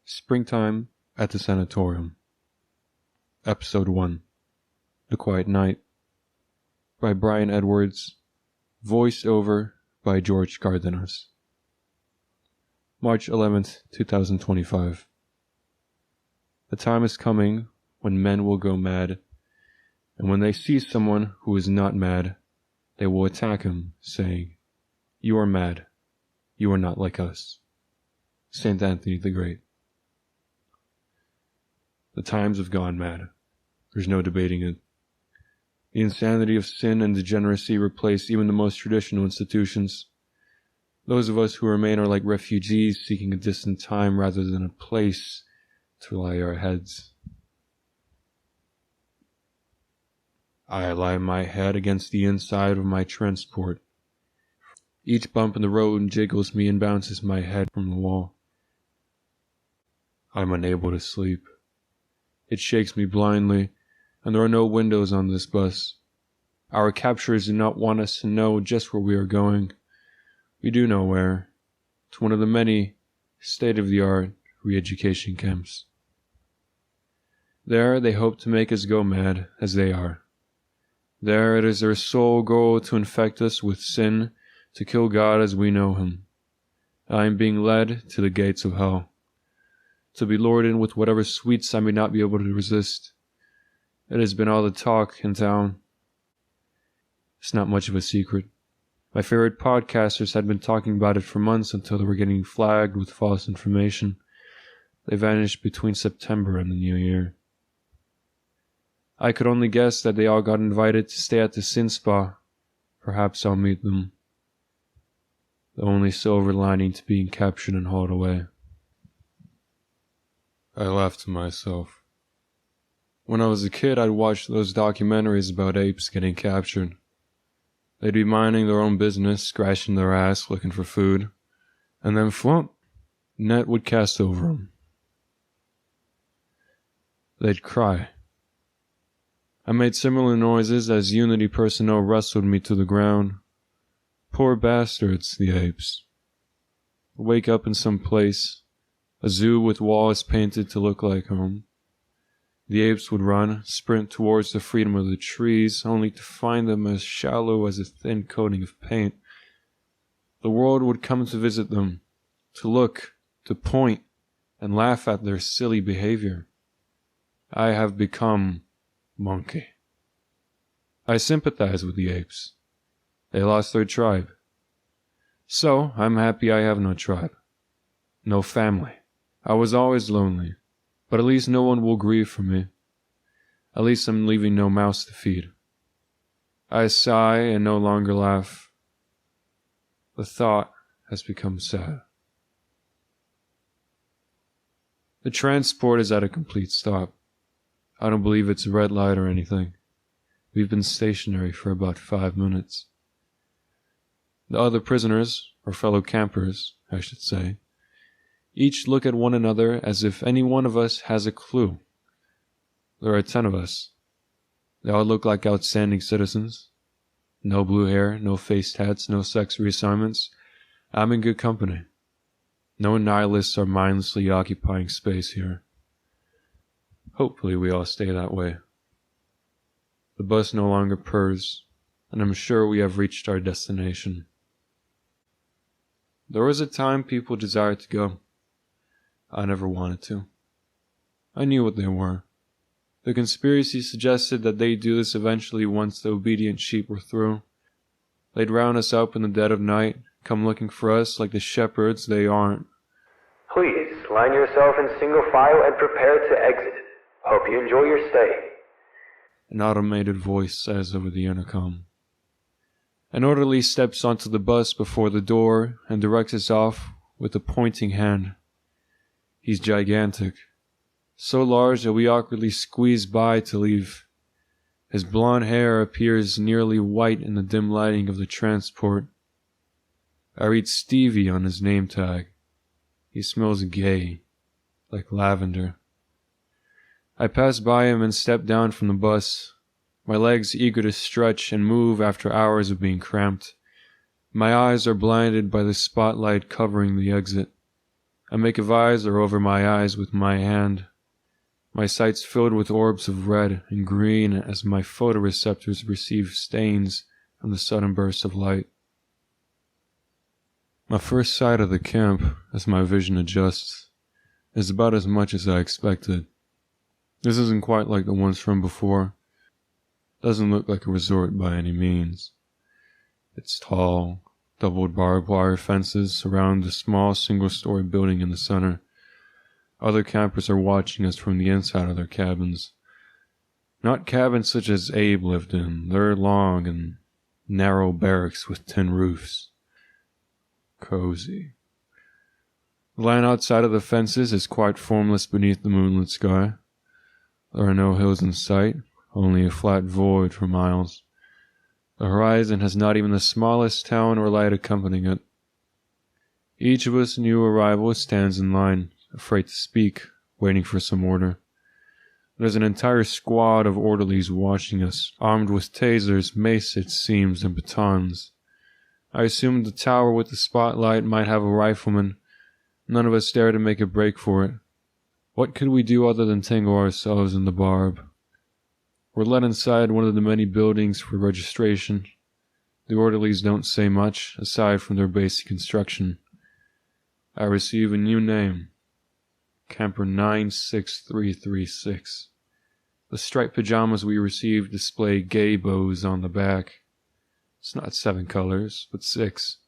Springtime at the Sanatorium. Episode 1. The Quiet Night. By Brian Edwards. Voiced over by George Cardenas. March 11th, 2025. The time is coming when men will go mad, and when they see someone who is not mad, they will attack him, saying, "You are mad. You are not like us." St. Anthony the Great. The times have gone mad. There's no debating it. The insanity of sin and degeneracy replaced even the most traditional institutions. Those of us who remain are like refugees seeking a distant time rather than a place to lie our heads. I lie my head against the inside of my transport. Each bump in the road jiggles me and bounces my head from the wall. I'm unable to sleep. It shakes me blindly, and there are no windows on this bus. Our captors do not want us to know just where we are going. We do know where. To one of the many state-of-the-art re-education camps. There they hope to make us go mad, as they are. There it is their sole goal to infect us with sin, to kill God as we know him. I am being led to the gates of hell, to be lured in with whatever sweets I may not be able to resist. It has been all the talk in town. It's not much of a secret. My favorite podcasters had been talking about it for months until they were getting flagged with false information. They vanished between September and the New Year. I could only guess that they all got invited to stay at the Sin Spa. Perhaps I'll meet them. The only silver lining to being captured and hauled away. I laughed to myself. When I was a kid, I'd watch those documentaries about apes getting captured. They'd be minding their own business, scratching their ass, looking for food, and then flump, net would cast over them. They'd cry. I made similar noises as Unity personnel wrestled me to the ground. Poor bastards, the apes. Wake up in some place, a zoo with walls painted to look like home. The apes would run, sprint towards the freedom of the trees, only to find them as shallow as a thin coating of paint. The world would come to visit them, to look, to point, and laugh at their silly behavior. I have become monkey. I sympathize with the apes. They lost their tribe. So, I'm happy I have no tribe. No family. I was always lonely, but at least no one will grieve for me. At least I'm leaving no mouths to feed. I sigh and no longer laugh. The thought has become sad. The transport is at a complete stop. I don't believe it's a red light or anything. We've been stationary for about 5 minutes. The other prisoners, or fellow campers, I should say, each look at one another as if any one of us has a clue. There are 10 of us. They all look like outstanding citizens. No blue hair, no face tats, no sex reassignments. I'm in good company. No nihilists are mindlessly occupying space here. Hopefully we all stay that way. The bus no longer purrs, and I'm sure we have reached our destination. There was a time people desired to go. I never wanted to. I knew what they were. The conspiracy suggested that they'd do this eventually once the obedient sheep were through. They'd round us up in the dead of night, come looking for us like the shepherds they aren't. Please, line yourself in single file and prepare to exit. Hope you enjoy your stay. An automated voice says over the intercom. An orderly steps onto the bus before the door and directs us off with a pointing hand. He's gigantic, so large that we awkwardly squeeze by to leave. His blonde hair appears nearly white in the dim lighting of the transport. I read Stevie on his name tag. He smells gay, like lavender. I pass by him and step down from the bus, my legs eager to stretch and move after hours of being cramped. My eyes are blinded by the spotlight covering the exit. I make a visor over my eyes with my hand. My sight's filled with orbs of red and green as my photoreceptors receive stains from the sudden bursts of light. My first sight of the camp, as my vision adjusts, is about as much as I expected. This isn't quite like the ones from before. Doesn't look like a resort by any means. Its tall, doubled barbed wire fences surround a small single-story building in the center. Other campers are watching us from the inside of their cabins. Not cabins such as Abe lived in. They're long and narrow barracks with tin roofs. Cozy. The land outside of the fences is quite formless beneath the moonlit sky. There are no hills in sight, only a flat void for miles. The horizon has not even the smallest town or light accompanying it. Each of us new arrivals stands in line, afraid to speak, waiting for some order. There's an entire squad of orderlies watching us, armed with tasers, mace it seems, and batons. I assumed the tower with the spotlight might have a rifleman. None of us dare to make a break for it. What could we do other than tangle ourselves in the barb? We're let inside one of the many buildings for registration. The orderlies don't say much, aside from their basic instruction. I receive a new name. Camper 96336. The striped pajamas we received display gay bows on the back. It's not 7 colors, but 6,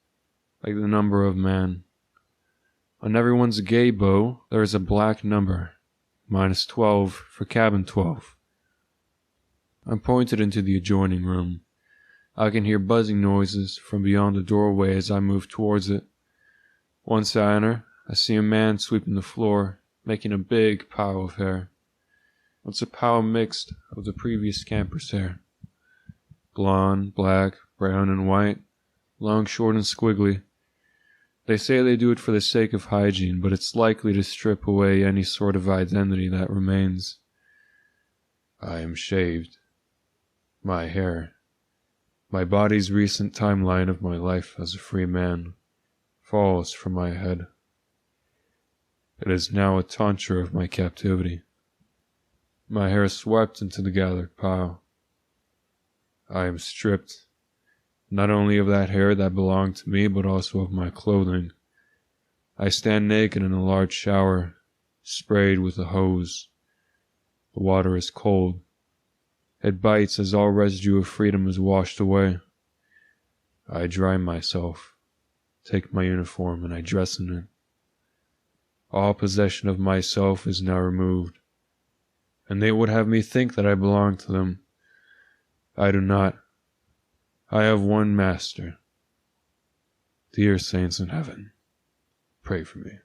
like the number of man. On everyone's gay bow, there is a black number, -12 for cabin 12. I'm pointed into the adjoining room. I can hear buzzing noises from beyond the doorway as I move towards it. Once I enter, I see a man sweeping the floor, making a big pile of hair. It's a pile mixed of the previous camper's hair. Blonde, black, brown, and white, long, short, and squiggly. They say they do it for the sake of hygiene, but it's likely to strip away any sort of identity that remains. I am shaved. My hair, my body's recent timeline of my life as a free man, falls from my head. It is now a tonsure of my captivity. My hair swept into the gathered pile. I am stripped, not only of that hair that belonged to me, but also of my clothing. I stand naked in a large shower, sprayed with a hose. The water is cold. It bites as all residue of freedom is washed away. I dry myself, take my uniform, and I dress in it. All possession of myself is now removed, and they would have me think that I belong to them. I do not. I have one master. Dear saints in heaven, pray for me.